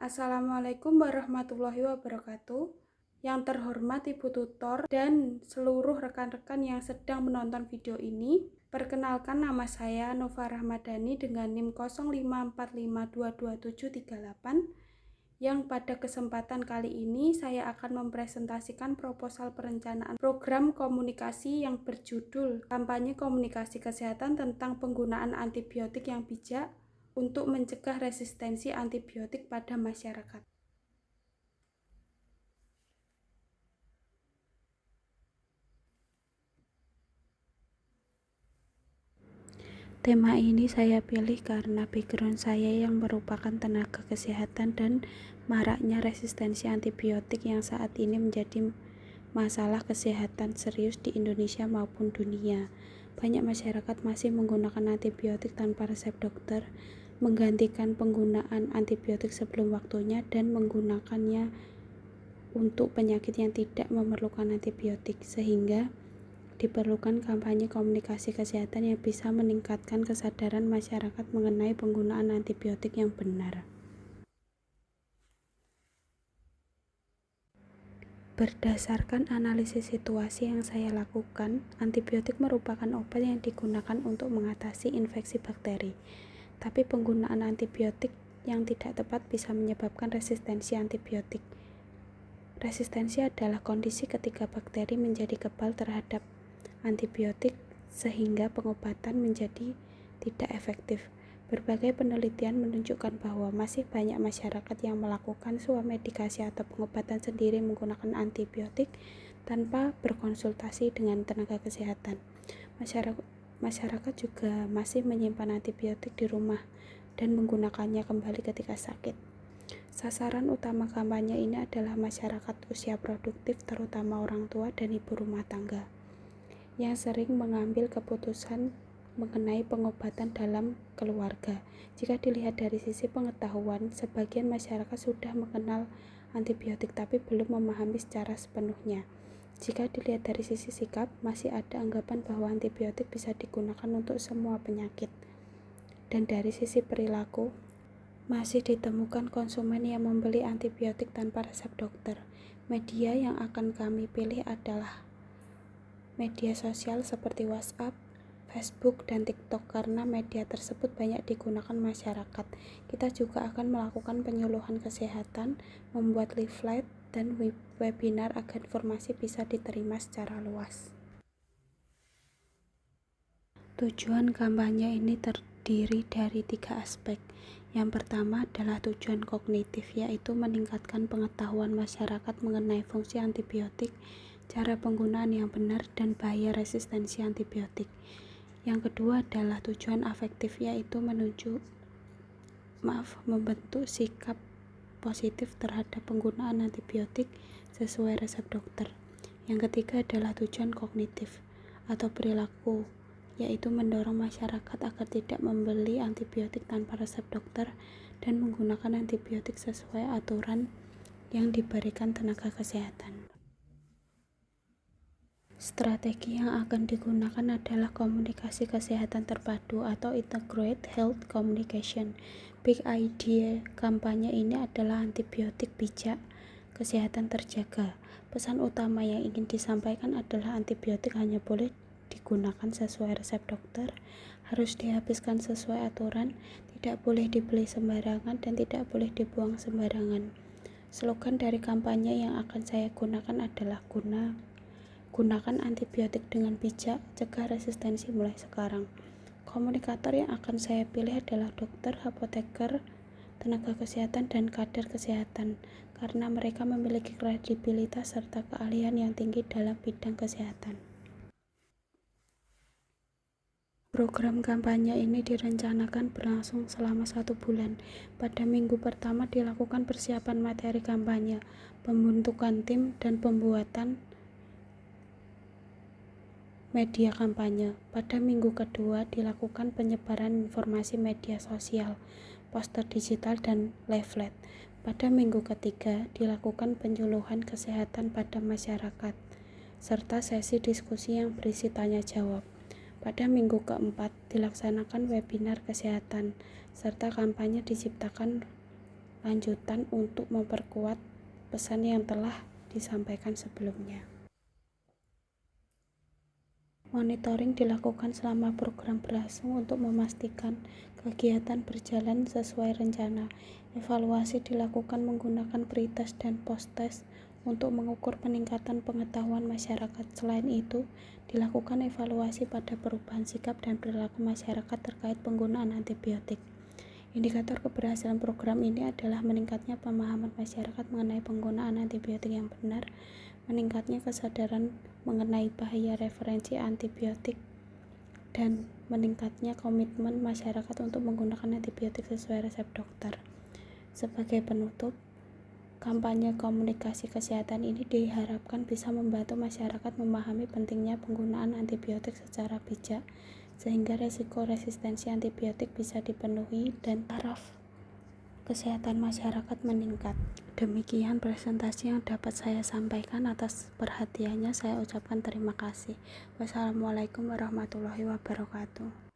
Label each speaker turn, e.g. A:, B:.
A: Assalamualaikum warahmatullahi wabarakatuh. Yang terhormat Ibu Tutor dan seluruh rekan-rekan yang sedang menonton video ini. Perkenalkan, nama saya Nova Rahmadani dengan NIM 0545222738. Yang pada kesempatan kali ini saya akan mempresentasikan proposal perencanaan program komunikasi yang berjudul Kampanye Komunikasi Kesehatan tentang Penggunaan Antibiotik yang Bijak untuk mencegah resistensi antibiotik pada masyarakat. Tema ini saya pilih karena background saya yang merupakan tenaga kesehatan dan maraknya resistensi antibiotik yang saat ini menjadi masalah kesehatan serius di Indonesia maupun dunia. Banyak masyarakat masih menggunakan antibiotik tanpa resep dokter, menggantikan penggunaan antibiotik sebelum waktunya, dan menggunakannya untuk penyakit yang tidak memerlukan antibiotik, sehingga diperlukan kampanye komunikasi kesehatan yang bisa meningkatkan kesadaran masyarakat mengenai penggunaan antibiotik yang benar. Berdasarkan analisis situasi yang saya lakukan, antibiotik merupakan obat yang digunakan untuk mengatasi infeksi bakteri. Tapi penggunaan antibiotik yang tidak tepat bisa menyebabkan resistensi antibiotik. Resistensi adalah kondisi ketika bakteri menjadi kebal terhadap antibiotik sehingga pengobatan menjadi tidak efektif. Berbagai penelitian menunjukkan bahwa masih banyak masyarakat yang melakukan swamedikasi atau pengobatan sendiri menggunakan antibiotik tanpa berkonsultasi dengan tenaga kesehatan. Masyarakat juga masih menyimpan antibiotik di rumah dan menggunakannya kembali ketika sakit. Sasaran utama kampanye ini adalah masyarakat usia produktif, terutama orang tua dan ibu rumah tangga, yang sering mengambil keputusan mengenai pengobatan dalam keluarga. Jika dilihat dari sisi pengetahuan, sebagian masyarakat sudah mengenal antibiotik tapi belum memahami secara sepenuhnya. Jika dilihat dari sisi sikap, masih ada anggapan bahwa antibiotik bisa digunakan untuk semua penyakit. Dan dari sisi perilaku, masih ditemukan konsumen yang membeli antibiotik tanpa resep dokter. Media yang akan kami pilih adalah media sosial seperti WhatsApp, Facebook, dan TikTok karena media tersebut banyak digunakan masyarakat. Kita juga akan melakukan penyuluhan kesehatan, membuat leaflet, dan webinar agar informasi bisa diterima secara luas. Tujuan kampanye ini terdiri dari 3 aspek. Yang pertama adalah tujuan kognitif, yaitu meningkatkan pengetahuan masyarakat mengenai fungsi antibiotik, cara penggunaan yang benar, dan bahaya resistensi antibiotik. Yang kedua adalah tujuan afektif, yaitu membentuk sikap positif terhadap penggunaan antibiotik sesuai resep dokter. Yang ketiga adalah tujuan kognitif atau perilaku, yaitu mendorong masyarakat agar tidak membeli antibiotik tanpa resep dokter dan menggunakan antibiotik sesuai aturan yang diberikan tenaga kesehatan. Strategi yang akan digunakan adalah komunikasi kesehatan terpadu atau Integrated Health Communication. Big idea kampanye ini adalah antibiotik bijak, kesehatan terjaga. Pesan utama yang ingin disampaikan adalah antibiotik hanya boleh digunakan sesuai resep dokter, harus dihabiskan sesuai aturan, tidak boleh dibeli sembarangan, dan tidak boleh dibuang sembarangan. Slogan dari kampanye yang akan saya gunakan adalah gunakan antibiotik dengan bijak, cegah resistensi mulai sekarang. Komunikator yang akan saya pilih adalah dokter, apoteker, tenaga kesehatan, dan kader kesehatan, karena mereka memiliki kredibilitas serta keahlian yang tinggi dalam bidang kesehatan. Program kampanye ini direncanakan berlangsung selama 1 bulan. Pada minggu pertama dilakukan persiapan materi kampanye, pembentukan tim, dan pembuatan media kampanye. Pada minggu kedua dilakukan penyebaran informasi media sosial, poster digital, dan leaflet. Pada minggu ketiga dilakukan penyuluhan kesehatan pada masyarakat, serta sesi diskusi yang berisi tanya jawab. Pada minggu keempat dilaksanakan webinar kesehatan, serta kampanye diciptakan lanjutan untuk memperkuat pesan yang telah disampaikan sebelumnya. Monitoring dilakukan selama program berlangsung untuk memastikan kegiatan berjalan sesuai rencana. Evaluasi dilakukan menggunakan pre-test dan post-test untuk mengukur peningkatan pengetahuan masyarakat. Selain itu, dilakukan evaluasi pada perubahan sikap dan perilaku masyarakat terkait penggunaan antibiotik. Indikator keberhasilan program ini adalah meningkatnya pemahaman masyarakat mengenai penggunaan antibiotik yang benar, meningkatnya kesadaran mengenai bahaya referensi antibiotik, dan meningkatnya komitmen masyarakat untuk menggunakan antibiotik sesuai resep dokter. Sebagai penutup, kampanye komunikasi kesehatan ini diharapkan bisa membantu masyarakat memahami pentingnya penggunaan antibiotik secara bijak, sehingga resiko resistensi antibiotik bisa dipenuhi dan taraf kesehatan masyarakat meningkat. Demikian presentasi yang dapat saya sampaikan. Atas perhatiannya saya ucapkan terima kasih. Wassalamualaikum warahmatullahi wabarakatuh.